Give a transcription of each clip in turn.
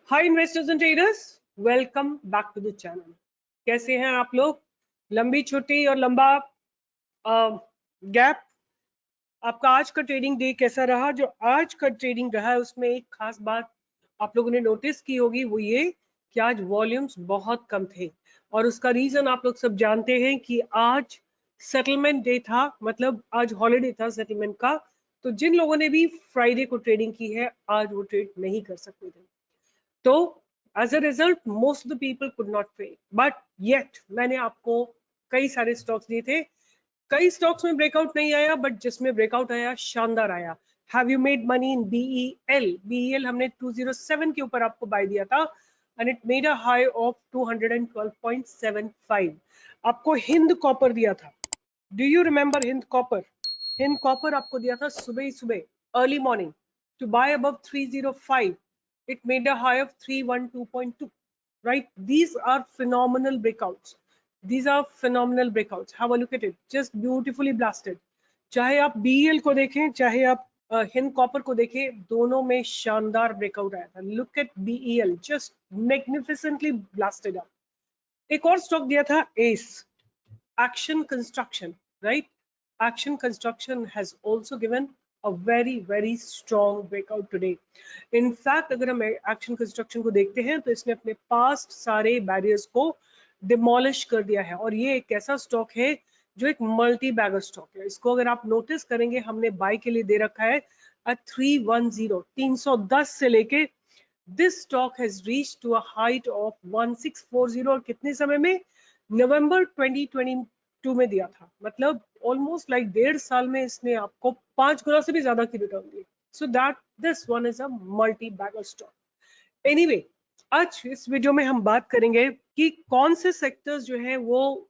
Hi investors and traders, welcome back to the channel. कैसे हैं आप लोग? लंबी छुट्टी और लंबा गैप, आपका आज का ट्रेडिंग डे कैसा रहा? जो आज का ट्रेडिंग रहा है उसमें एक खास बात आप लोगों ने नोटिस की होगी, वो ये कि आज वॉल्यूम्स बहुत कम थे। और उसका रीजन आप लोग सब जानते हैं कि आज सेटलमेंट डे था, मतलब आज हॉलीडे था सेटलमेंट का। तो जिन लोगों ने भी फ्राइडे को ट्रेडिंग की है, आज वो ट्रेड नहीं कर सकते थे। तो as a result most of the people could not trade, but yet मैंने आपको कई सारे स्टॉक्स दिए थे। कई स्टॉक्स में ब्रेकआउट नहीं आया, बट जिसमें ब्रेकआउट आया शानदार आया। Have you made money in BEL? BEL हमने 207 के ऊपर आपको बाय दिया था and it made a high of 212.75। आपको हिंद कॉपर दिया था। Do you remember Hind Copper? Hind Copper आपको दिया था सुबह ही सुबह, early morning, to buy above 305. It made a high of 312.2, right? These are phenomenal breakouts. These are phenomenal breakouts. Have a look at it. Just beautifully blasted. चाहे आप BEL को देखें, चाहे आप हिंद कॉपर को देखें, दोनों में शानदार ब्रेकआउट आया था। Look at BEL, just magnificently blasted up. एक और स्टॉक दिया था S, Action Construction, right? Action Construction has also given a very strong breakout today. In fact, अगर हम Action Construction को देखते हैं तो इसने अपने पास्ट सारे बैरियर्स को डिमोलिश कर दिया है। और ये एक ऐसा स्टॉक है जो एक मल्टी बैगर स्टॉक है। इसको अगर आप नोटिस करेंगे, हमने बाय के लिए दे रखा है 310, 310 से लेके this stock has reach to a height of 1640। और कितने समय में? नवंबर 2022 में दिया था। मतलब ऑलमोस्ट लाइक 1.5 साल में इसने आपको 5 गुना से भी ज्यादा की रिटर्न दी। So that this one is a multi bagger stock. Anyway, आज इस वीडियो में हम बात करेंगे कि कौन से सेक्टर्स जो है वो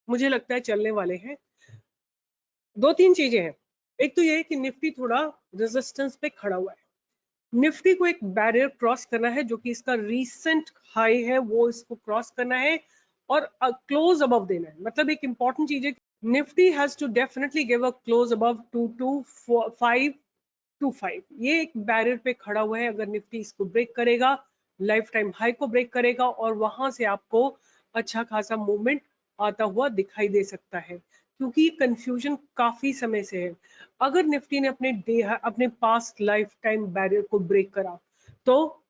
मुझे लगता है चलने वाले हैं। दो तीन चीजें हैं। एक तो ये है कि निफ्टी थोड़ा रेजिस्टेंस पे खड़ा हुआ है। निफ्टी को एक बैरियर क्रॉस करना है, जो कि इसका रीसेंट हाई है, वो इसको क्रॉस करना है और क्लोज अबव देना है। मतलब एक इंपॉर्टेंट चीज है, Nifty has to definitely give a close above 224525। ये एक बैरियर पे खड़ा हुआ है। अगर निफ्टी इसको ब्रेक करेगा, लाइफ टाइम हाई को ब्रेक करेगा और वहां से आपको अच्छा खासा मूवमेंट आता हुआ दिखाई दे सकता है, क्योंकि कंफ्यूजन काफी समय से है। अगर निफ्टी ने अपने पास्ट लाइफ टाइम बैरियर को ब्रेक करा तो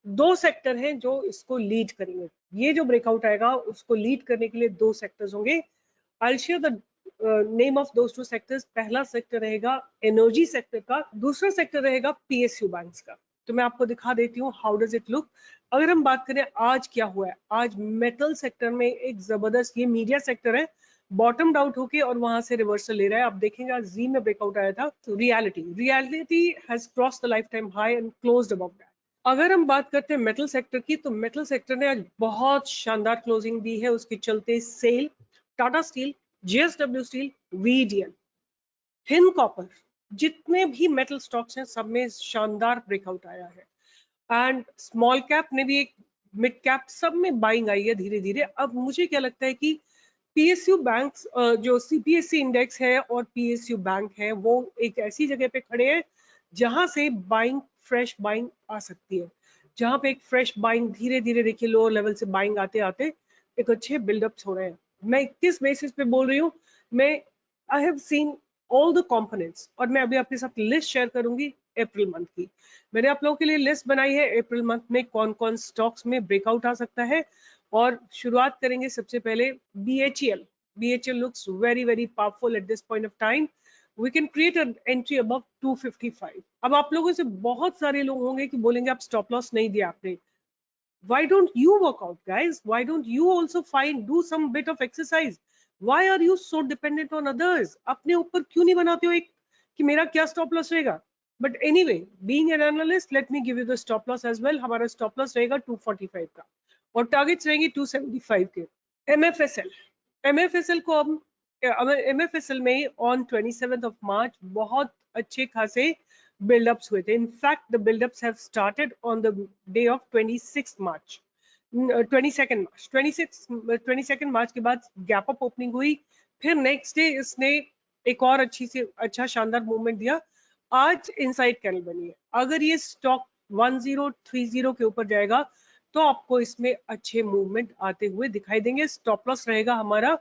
दो सेक्टर हैं जो इसको लीड करेंगे। ये जो ब्रेकआउट आएगा उसको लीड करने के लिए दो सेक्टर्स होंगे। I'll share the name of those two sectors. पहला सेक्टर रहेगा एनर्जी सेक्टर का, दूसरा सेक्टर रहेगा PSU बैंक्स का। तो मैं आपको दिखा देती हूँ हाउ डज इट लुक। अगर हम बात करें आज क्या हुआ है, आज मेटल सेक्टर में एक जबरदस्त, ये मीडिया सेक्टर है, बॉटम आउट होके और वहां से रिवर्सल ले रहा है। आप देखेंगे आज जी में ब्रेकआउट आया था। तो reality has crossed the life time high and closed above that. अगर हम बात करते हैं मेटल सेक्टर की, तो मेटल सेक्टर ने आज बहुत शानदार क्लोजिंग दी है। उसके चलते SAIL, Tata steel, JSW steel, VDL, Hind Copper, जितने भी मेटल स्टॉक्स हैं सब में शानदार ब्रेकआउट आया है। एंड स्मॉल कैप ने भी, एक मिड कैप, सब में बाइंग आई है धीरे धीरे। अब मुझे क्या लगता है कि PSU बैंक्स, जो CPSE इंडेक्स है और PSU बैंक है, वो एक ऐसी जगह पे खड़े हैं जहां से बाइंग, फ्रेश बाइंग आ सकती है। जहां पे एक फ्रेश बाइंग धीरे धीरे, देखिए लोअर लेवल से बाइंग आते आते एक अच्छे बिल्डअप्स हो रहे हैं। मैं किस बेसिस पे बोल रही हूँ? मैं I have seen all the components, और मैं अभी आपके साथ लिस्ट शेयर करूंगी अप्रैल मंथ की। मैंने आप लोगों के लिए लिस्ट बनाई है अप्रैल मंथ में कौन कौन स्टॉक्स में ब्रेकआउट आ सकता है। और शुरुआत करेंगे सबसे पहले BHEL। BHEL looks very powerful at this point of time. We can create an entry above 255. अब आप लोगों से बहुत सारे लोग होंगे कि बोलेंगे आप स्टॉप लॉस नहीं दिया आपने। Why don't you work out, guys? Why don't you also do some bit of exercise? Why are you so dependent on others? अपने ऊपर क्यों नहीं बनाते हो एक कि मेरा क्या स्टॉप लॉस रहेगा? But anyway, being an analyst, let me give you the stop loss as well. हमारा स्टॉप लॉस रहेगा 245 का और टारगेट्स रहेंगी 275 के। MFSL, MFSL को हम MFSL में ऑन 27th of March बहुत अच्छे खासे बिल्डअप्स हुए थे। In fact the buildups have started on the day of 22nd March। 22nd March के बाद गैप अप ओपनिंग हुई, फिर नेक्स्ट डे इसने एक और अच्छा शानदार मूवमेंट दिया। आज इनसाइड कैंडल बनी है। अगर ये स्टॉक 1030 के ऊपर जाएगा तो आपको इसमें अच्छे मूवमेंट आते हुए दिखाई देंगे। स्टॉप लॉस रहेगा हमारा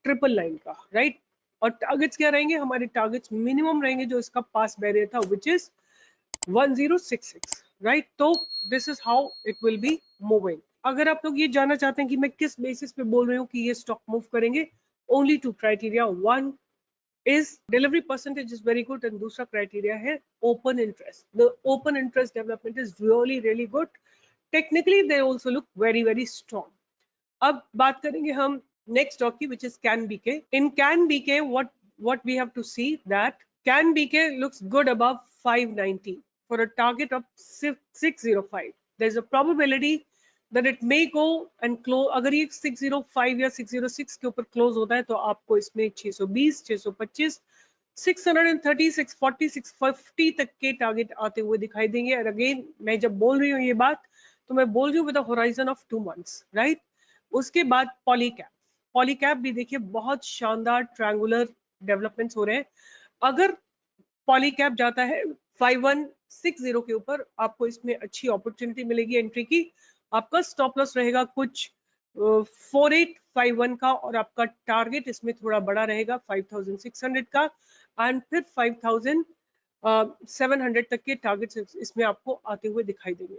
999 का, राइट। और टारगेट्स क्या रहेंगे? हमारे टारगेट्स मिनिमम रहेंगे जो इसका पास बैरियर था, विच इज 1066, राइट। तो this is how it will be moving. अगर आप लोग ये जानना चाहते हैं कि मैं किस बेसिस पे बोल रही हूँ कि ये स्टॉक मूव करेंगे, only two criteria. One is delivery percentage is very good and दूसरा criteria है open interest. The open interest development is really good. Technically they also look very strong. अब बात करेंगे हम next stock की, which is CAN BK. In CAN BK, what we have to see that CAN BK looks good above 590 for a target of 605. There is a probability that it may go and close. अगर ये 605 या 606 के ऊपर close होता है तो आपको इसमें 620, 625, 630, 640, 650 तक के टारगेट आते हुए दिखाई देंगे। और अगेन मैं जब बोल रही हूँ ये बात तो मैं बोल रही हूँ with horizon of 2 months, right. उसके बाद पॉलीकैप भी देखिए बहुत शानदार ट्रायंगुलर डेवलपमेंट्स हो रहे हैं। अगर पॉलीकैप जाता है 5160 के ऊपर, आपको इसमें अच्छी अपॉर्चुनिटी मिलेगी एंट्री की। आपका स्टॉप लॉस रहेगा कुछ 4851 का और आपका टारगेट इसमें थोड़ा बड़ा रहेगा 5600 का एंड फिर 5700 तक के टारगेट्स इसमें आपको आते हुए दिखाई देंगे।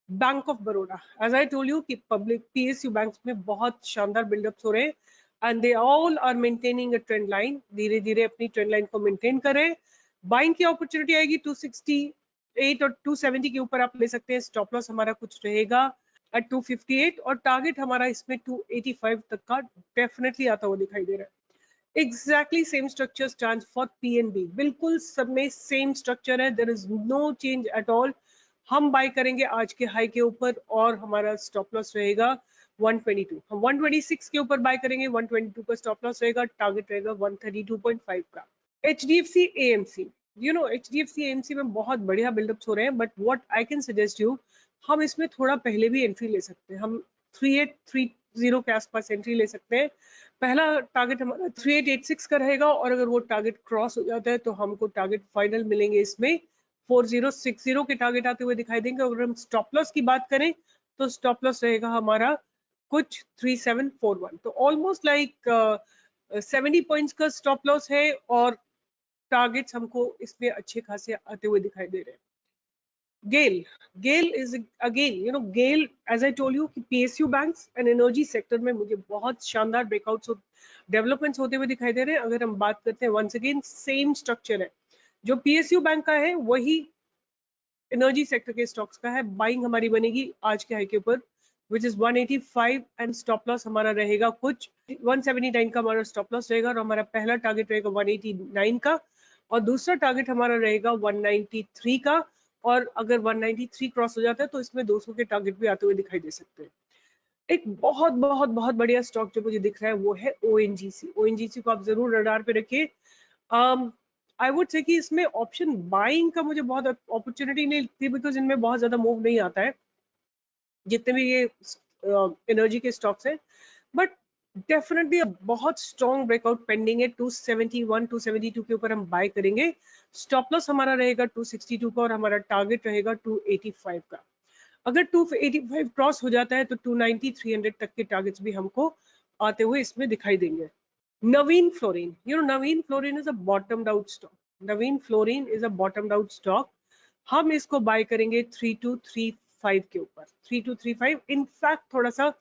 Bank of Baroda, as I told you कि पब्लिक पीएसयू बैंक्स में बहुत शानदार बिल्डअप्स हो रहे हैं and they all are maintaining a trend line. धीरे धीरे अपनी ट्रेंड लाइन को मेंटेन करें। बाइंग की अपॉर्चुनिटी आएगी 268 और 270 के ऊपर आप ले सकते हैं। स्टॉप लॉस हमारा कुछ रहेगा एट 258 और टारगेट हमारा इसमें 285 तक का डेफिनेटली आता हुआ दिखाई दे रहा है। Exactly same structure stands for PNB. बिल्कुल सब में सेम स्ट्रक्चर है, there is no change at all. हम बाय करेंगे आज के हाई के ऊपर और हमारा स्टॉप लॉस रहेगा 122। हम 126 के ऊपर बाय करेंगे, 122 का स्टॉप लॉस रहेगा, टारगेट रहेगा 132.5 का। HDFC AMC, you know HDFC AMC में बहुत बढ़िया बिल्डअप्स हो रहे हैं, but what I can suggest you, हम इसमें थोड़ा पहले भी एंट्री ले सकते हैं। हम 3830 के आसपास एंट्री ले सकते हैं। पहला टारगेट हमारा 3886 का रहेगा और अगर वो टारगेट क्रॉस हो जाता है तो हमको टारगेट फाइनल मिलेंगे इसमें 4060 के टारगेट आते हुए दिखाई देंगे। अगर हम स्टॉप लॉस की बात करें तो स्टॉप लॉस रहेगा हमारा कुछ 3741। तो ऑलमोस्ट लाइक 70 पॉइंट्स का स्टॉप लॉस है और टारगेट्स हमको इसमें अच्छे खासे आते हुए दिखाई दे रहे हैं। GAIL is again, you know, GAIL as I told you कि PSU banks and energy sector में मुझे बहुत शानदार ब्रेकआउट्स डेवलपमेंट्स होते हुए दिखाई दे रहे हैं। अगर हम बात करते हैं, वंस अगेन सेम स्ट्रक्चर है, जो पीएसयू बैंक का है वही एनर्जी सेक्टर के स्टॉक्स का है। बाइंग हमारी बनेगी आज के हाई के ऊपर which is 185 and stop loss हमारा रहेगा कुछ 179 का हमारा स्टॉप लॉस रहेगा और हमारा पहला टारगेट रहेगा 189 का और दूसरा टारगेट हमारा रहेगा 193 का। और अगर 193 क्रॉस हो जाता है तो इसमें 200 के टारगेट भी आते हुए दिखाई दे सकते हैं। एक बहुत बहुत बहुत बढ़िया स्टॉक जो मुझे दिख रहा है वो है ओएनजीसी। ओएनजीसी को आप जरूर रडार पे रखिए। आई वुड से कि इसमें ऑप्शन बाइंग का मुझे बहुत अपॉर्चुनिटी नहीं लगती बिकॉज इनमें बहुत ज्यादा मूव नहीं आता है जितने भी ये एनर्जी के स्टॉक्स हैं, बट डेफिनेटली बहुत स्ट्रॉन्ग ब्रेकआउट पेंडिंग है। 271 272 के ऊपर हम बाय करेंगे। स्टॉप लॉस हमारा रहेगा 262 का और हमारा टारगेट रहेगा 285 का। अगर 285 क्रॉस हो जाता है तो 290 300 तक के टारगेट्स भी हमको आते हुए इसमें दिखाई देंगे। Navin Fluorine, you know, Navin Fluorine is a bottomed out stock. Navin Fluorine is a bottomed out stock. हम इसको बाय करेंगे 3235 के ऊपर, 3235। इनफैक्ट थोड़ा सा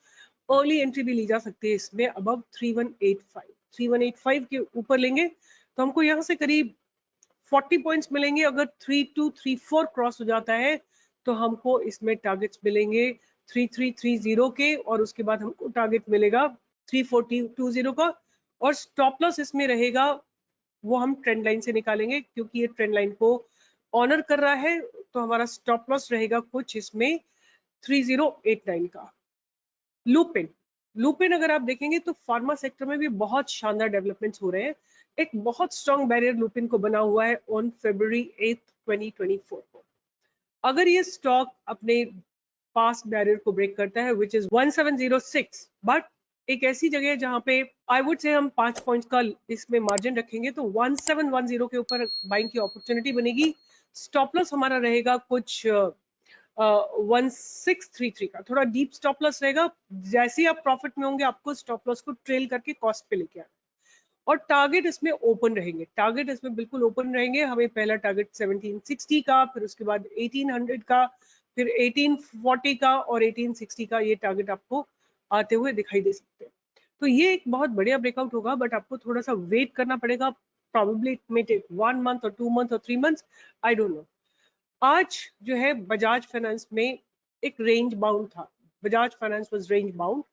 अर्ली एंट्री भी ली जा सकती है इसमें अबव 3185। 3185 के ऊपर लेंगे तो हमको यहाँ से करीब 40 पॉइंट्स मिलेंगे। अगर 3234 क्रॉस हो जाता है तो हमको इसमें टारगेट्स मिलेंगे 3330 के और उसके बाद हमको टारगेट मिलेगा 3420 का और स्टॉप लॉस इसमें रहेगा वो हम ट्रेंड लाइन से निकालेंगे क्योंकि ये ट्रेंड लाइन को ऑनर कर रहा है। तो हमारा स्टॉप लॉस रहेगा कुछ इसमें 3089 का। लुपिन, लुपिन अगर आप देखेंगे तो फार्मा सेक्टर में भी बहुत शानदार डेवलपमेंट्स हो रहे हैं। एक बहुत स्ट्रॉन्ग बैरियर लुपिन को बना हुआ है ऑन February 8, 2024 को। अगर ये स्टॉक अपने पास बैरियर को ब्रेक करता है विच इज 1706, बट एक ऐसी जगह है जहां पे आई वुड से हम 5 पॉइंट्स का इसमें मार्जिन रखेंगे तो 1710 के ऊपर बाइंग की अपॉर्चुनिटी बनेगी। स्टॉप लॉस हमारा रहेगा कुछ 1633 का थोड़ा डीप स्टॉप लॉस रहेगा। जैसे ही आप प्रॉफिट में होंगे आपको स्टॉप लॉस को ट्रेल करके कॉस्ट पे लेके आना और टारगेट इसमें ओपन रहेंगे, टारगेट इसमें बिल्कुल ओपन रहेंगे। हमें पहला टारगेट 1760 का, फिर उसके बाद 1800 का, फिर 1840 का और 1860 का, ये टारगेट आपको आते हुए दिखाई दे सकते हैं। तो ये एक बहुत बढ़िया ब्रेकआउट होगा, बट आपको थोड़ा सा वेट करना पड़ेगा। Probably it may take 1 month और 2 मंथ और 3 मंथ्स, आई डोंट नो। आज जो है बजाज फाइनेंस में एक रेंज बाउंड था, Bajaj finance was range bound.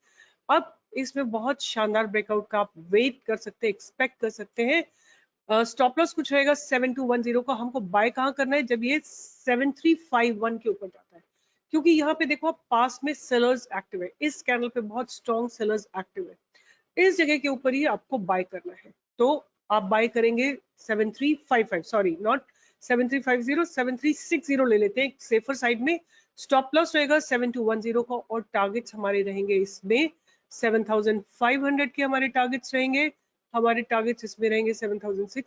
अब इसमें बहुत शानदार ब्रेकआउट का आप वेट कर सकते हैं, एक्सपेक्ट कर सकते हैं। स्टॉप लॉस कुछ रहेगा 7210 का। हमको बाय कहाँ करना है? जब ये 7351 के ऊपर जाता है, क्योंकि यहाँ पे देखो आप पास में सेलर्स एक्टिव है, इस कैंडल पे बहुत स्ट्रॉन्ग सेलर्स एक्टिव है, इस जगह के ऊपर ही आपको बाय करना है। तो आप बाय करेंगे 7355, सॉरी नॉट 7350, 7360 ले लेते हैं सेफर साइड में। स्टॉप लॉस रहेगा 7210 का और टारगेट्स हमारे रहेंगे इसमें 7500 के हमारे टारगेट्स रहेंगे। हमारे टारगेट्स इसमें रहेंगे 7600,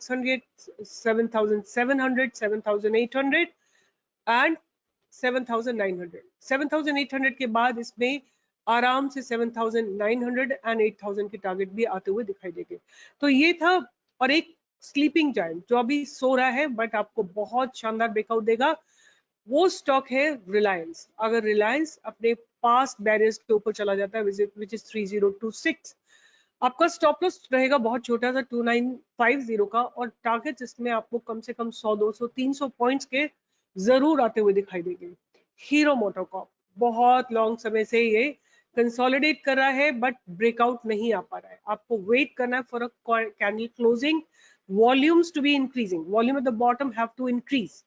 7700, 7800 एंड 7900। 7800 के बाद इसमें आराम से 7900 एंड 8000 के टारगेट भी आते हुए दिखाई देंगे। तो ये था। और एक स्लीपिंग जायंट जो अभी सो रहा है बट आपको बहुत शानदार ब्रेकआउट देगा, वो स्टॉक है रिलायंस। अगर रिलायंस अपने पास्ट बैरियर्स के ऊपर चला जाता है विच इज 3026, आपका स्टॉप लॉस रहेगा बहुत छोटा सा 2950 का और टारगेट इसमें आपको कम से कम 100, 200, 300 पॉइंट्स के जरूर आते हुए दिखाई देंगे। हीरो मोटोकॉर्प बहुत लॉन्ग समय से ये कंसोलिडेट कर रहा है बट ब्रेकआउट नहीं आ पा रहा है। आपको वेट करना है for a candle closing, volumes to be increasing, volume at the bottom have to increase,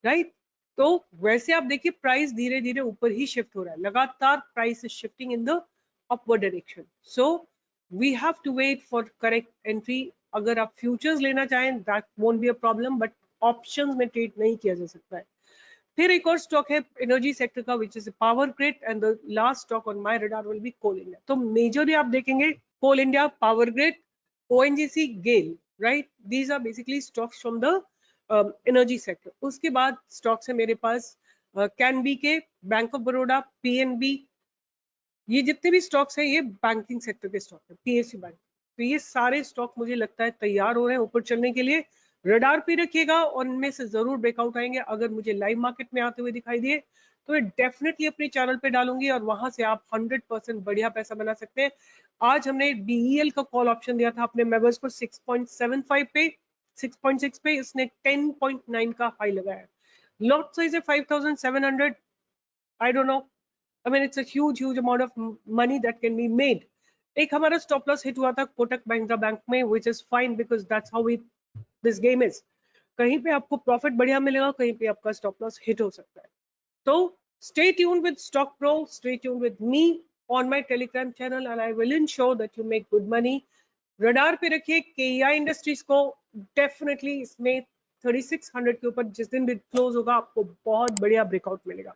right. तो वैसे आप देखिए प्राइस धीरे धीरे ऊपर ही शिफ्ट हो रहा है, लगातार price is shifting in the upward direction. So we have to wait for correct entry. अगर आप फ्यूचर्स लेना चाहें that won't be a problem, but options में ट्रेड नहीं किया जा सकता है। फिर एक और स्टॉक है एनर्जी सेक्टर का which is Power Grid and the last stock on my radar will be Coal India. तो मेजरली आप देखेंगे Coal India, Power Grid, ONGC, GAIL, right, these are basically stocks from the energy sector. उसके बाद stocks है मेरे पास कैनबी के, bank of Baroda, PNB, ये जितने भी स्टॉक्स हैं ये बैंकिंग सेक्टर के स्टॉक है, पीएसयू बैंक। तो ये सारे स्टॉक मुझे लगता है तैयार हो रहे हैं ऊपर चलने के लिए। रडार पे रखिएगा और इनमें से जरूर ब्रेकआउट आएंगे। अगर मुझे लाइव मार्केट में आते हुए दिखाई दिए तो मैं डेफिनेटली अपने चैनल पे डालूंगी और वहां से आप 100% बढ़िया पैसा बना सकते हैं। आज हमने बीईएल का कॉल ऑप्शन दिया था अपने मेंबर्स को 6.75 पे, 6.6 पे, इसने 10.9 का हाई लगाया। लॉट साइज है 5700। I don't know, I mean, it's a huge amount of money that can be made. एक हमारा स्टॉप लॉस हिट हुआ था कोटक महिंद्रा बैंक में, which is fine because that's how this game is. कहीं पे आपको प्रॉफिट बढ़िया मिलेगा, कहीं पे आपका स्टॉप लॉस हिट हो सकता है। तो stay tuned with Stock Pro, stay tuned with me on my Telegram channel and I will ensure that you make good money. Radar पे रखिए केईआई इंडस्ट्रीज को, डेफिनेटली इसमें 3600 के ऊपर जिस दिन भी क्लोज होगा आपको बहुत बढ़िया ब्रेकआउट मिलेगा।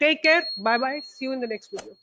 Take care. Bye bye. See you in the next video.